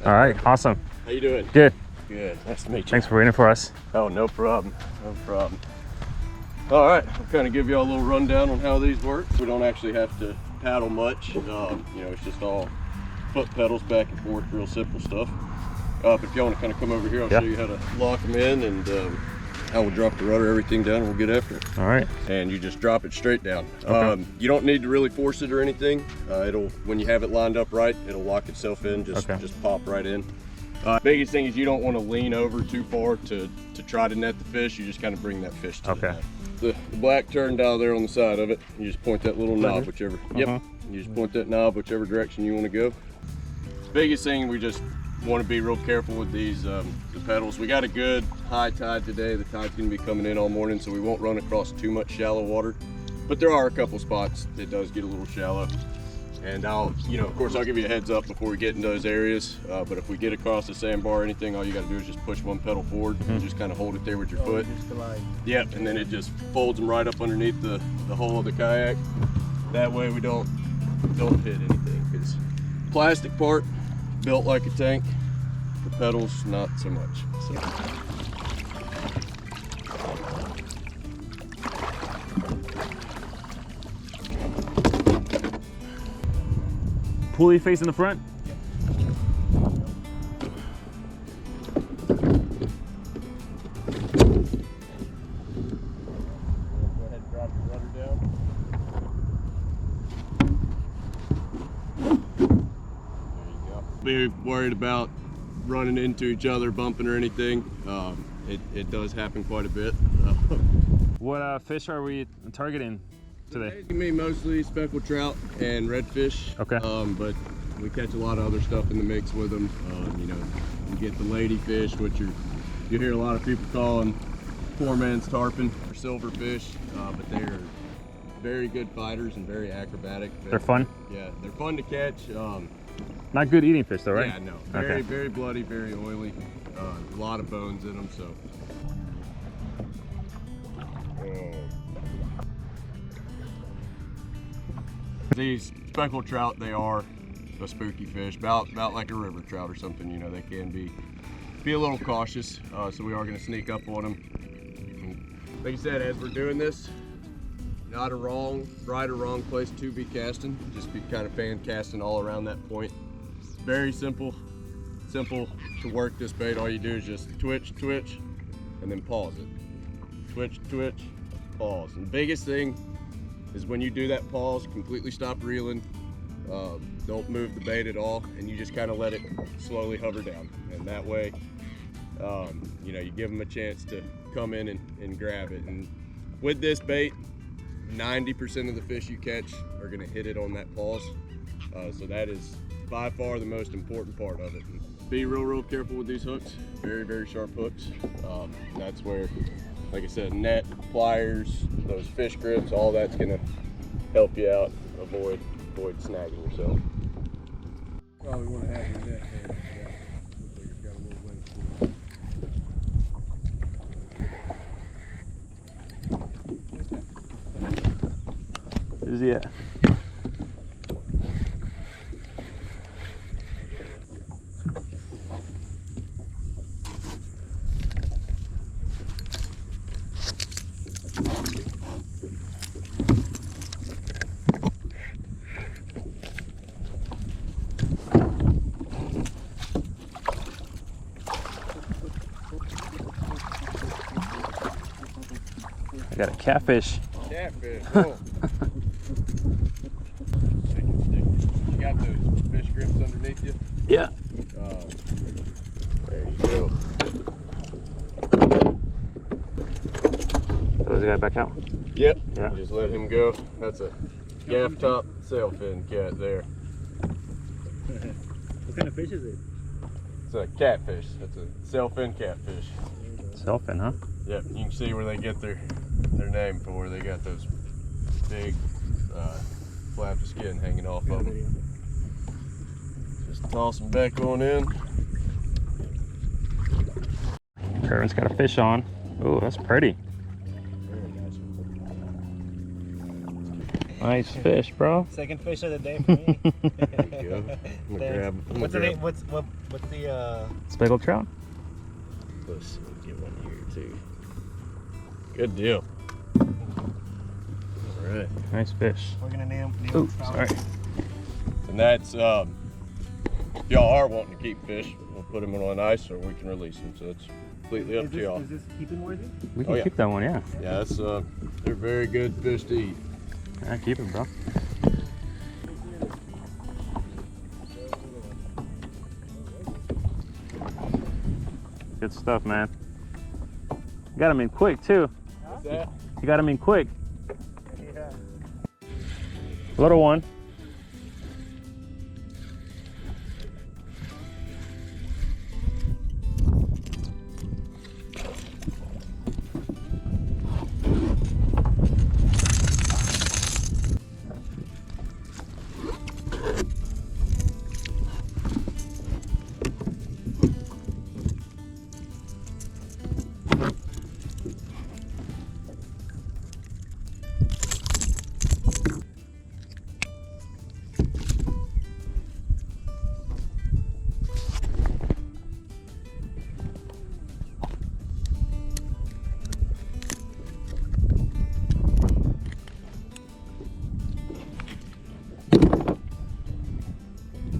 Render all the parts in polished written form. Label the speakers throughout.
Speaker 1: All right, awesome.
Speaker 2: How you doing?
Speaker 1: Good.
Speaker 2: Good. Nice to meet you.
Speaker 1: Thanks for waiting for us.
Speaker 2: Oh, no problem. No problem. All right, I'll kind of give you all a little rundown on how these work. We don't actually have to paddle much. You know, it's just all foot pedals back and forth, real simple stuff. If you want to kind of come over here, I'll show you how to lock them in, and how we'll drop the rudder, everything down, and we'll get after it.
Speaker 1: All right.
Speaker 2: And you just drop it straight down.
Speaker 1: Okay.
Speaker 2: You don't need to really force it or anything. When you have it lined up right, it'll lock itself in, just pop right in. Biggest thing is you don't want to lean over too far to try to net the fish. You just kind of bring that fish to the black turn dial there on the side of it. You just point that little knob whichever. Yep. You just point that knob whichever direction you want to go. Biggest thing, we just want to be real careful with these the pedals. We got a good high tide today. The tide's going to be coming in all morning, so we won't run across too much shallow water. But there are a couple spots that does get a little shallow. And of course, I'll give you a heads up before we get into those areas. But if we get across the sandbar or anything, all you got to do is just push one pedal forward and just kind of hold it there with your foot. Yep, and then it just folds them right up underneath the hull of the kayak. That way we don't hit anything. Because plastic part built like a tank, the pedals not so much. So.
Speaker 1: Pulley face in the front.
Speaker 2: Go ahead and drop the rudder down. There you go. Be worried about running into each other, bumping or anything. It does happen quite a bit.
Speaker 1: What fish are we targeting today?
Speaker 2: Me mostly speckled trout and redfish.
Speaker 1: Okay.
Speaker 2: But we catch a lot of other stuff in the mix with them. You get the ladyfish, which you hear a lot of people calling poor man's tarpon or silverfish, but they're very good fighters and very acrobatic.
Speaker 1: They're fun?
Speaker 2: Yeah, they're fun to catch.
Speaker 1: Not good eating fish though, right?
Speaker 2: Yeah, no. Very bloody, very oily. A lot of bones in them, so. These speckled trout, they are a spooky fish, about like a river trout or something. They can be a little cautious, so we are going to sneak up on them. Like I said, as we're doing this, not a right or wrong place to be casting. Just be kind of fan casting all around that point. Very simple to work this bait. All you do is just twitch, and then pause it. Twitch, pause. And the biggest thing is when you do that pause, completely stop reeling, don't move the bait at all, and you just kind of let it slowly hover down. And that way, you give them a chance to come in and grab it. And with this bait, 90% of the fish you catch are gonna hit it on that pause. So that is by far the most important part of it. Be real careful with these hooks, very sharp hooks. That's where, like I said, net, pliers, those fish grips, all that's gonna help you out, avoid snagging yourself. Probably want to have your net hand. Looks like it's got a little length to it.
Speaker 1: Is he at? I got a catfish.
Speaker 2: Catfish, oh. You got those fish grips underneath you?
Speaker 1: Yeah.
Speaker 2: There you go.
Speaker 1: Throw the guy back out?
Speaker 2: Yep.
Speaker 1: Yeah.
Speaker 2: Just let him go. That's a gaff top sailfin cat there.
Speaker 3: What kind of fish is it?
Speaker 2: It's a catfish. That's a sailfin catfish.
Speaker 1: Sailfin, huh?
Speaker 2: Yep. You can see where they get their name for. They got those big flaps of skin hanging off of them. Just toss them back on in.
Speaker 1: Kerwin's got a fish on. Oh, that's pretty.
Speaker 2: Very nice.
Speaker 1: Nice fish, bro.
Speaker 3: Second fish of the day for me.
Speaker 2: There you go. I'm gonna grab.
Speaker 3: What's the name? What's the
Speaker 1: Speckled trout.
Speaker 2: Let's see, get one here too. Good deal. All right.
Speaker 1: Nice fish.
Speaker 3: We're gonna name
Speaker 1: Oh,
Speaker 3: trout.
Speaker 1: sorry.
Speaker 2: And that's if y'all are wanting to keep fish, we'll put them on ice or we can release them. So it's completely up to y'all.
Speaker 3: Is this keeping worthy?
Speaker 1: We can
Speaker 2: yeah.
Speaker 1: keep that one, yeah.
Speaker 2: Yeah, that's they're very good fish to eat.
Speaker 1: Yeah, keep it, bro. Good stuff, man. You got him in quick, too.
Speaker 2: What's that?
Speaker 1: You got him in quick.
Speaker 3: Yeah.
Speaker 1: Little one.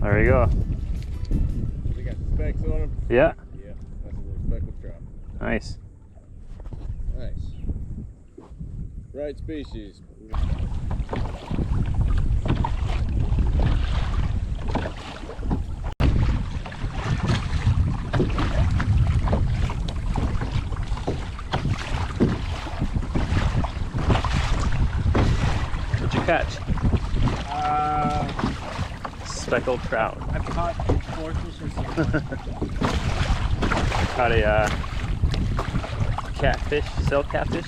Speaker 1: There you go.
Speaker 2: They got specks on them.
Speaker 1: Yeah.
Speaker 2: Yeah, that's a little speckled trout.
Speaker 1: Nice.
Speaker 2: Nice. Right species.
Speaker 1: What'd you catch? Speckled trout.
Speaker 3: I've caught 4 fish or something.
Speaker 1: Caught a catfish, silk catfish.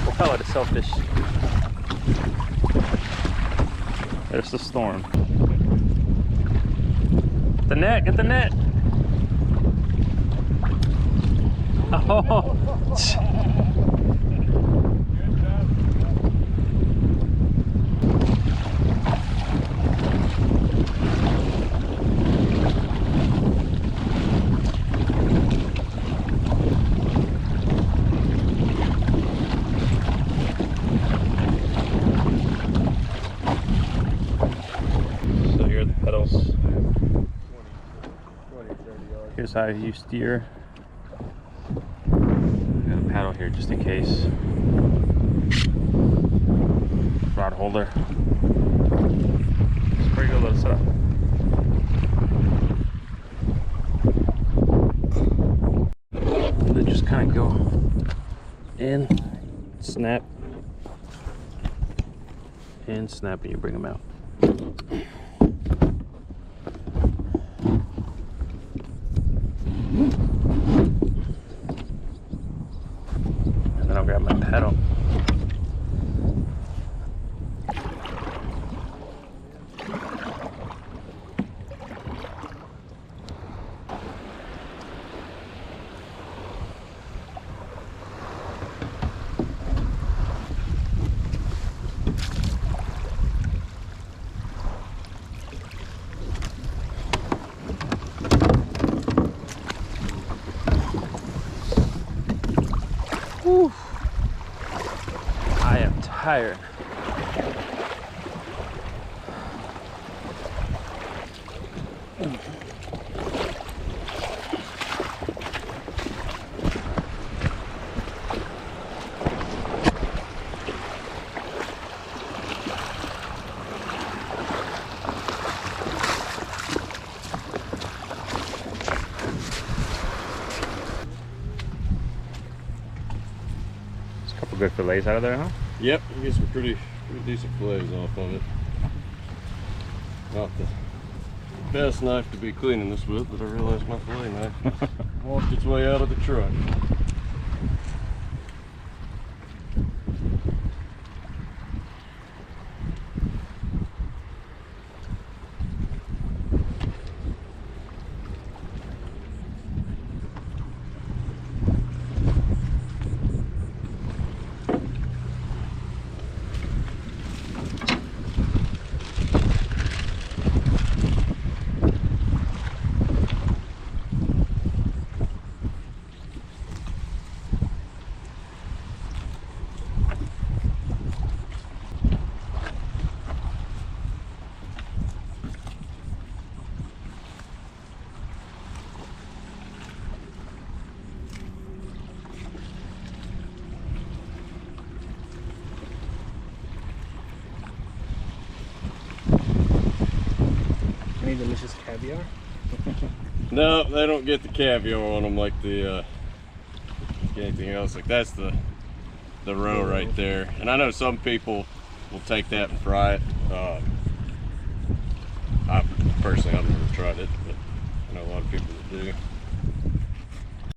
Speaker 1: We'll call it a sailfish. There's the storm. The net, get the net. Oh. So here are the pedals.
Speaker 2: 20, 30 yards.
Speaker 1: Here's how you steer. Got a paddle here just in case. Rod holder. It's pretty good little setup. And then just kind of go in, snap, and snap, and you bring them out. And then I'll grab my paddle. Whew. I am tired. Couple good fillets out of there, huh?
Speaker 2: Yep, you get some pretty decent fillets off of it. Not the best knife to be cleaning this with, but I realized my fillet knife walked its way out of the truck.
Speaker 3: them it's just caviar?
Speaker 2: No, they don't get the caviar on them like the anything else. Like that's the roe right there. And I know some people will take that and fry it. I personally, I've never tried it, but I know a lot of people that do.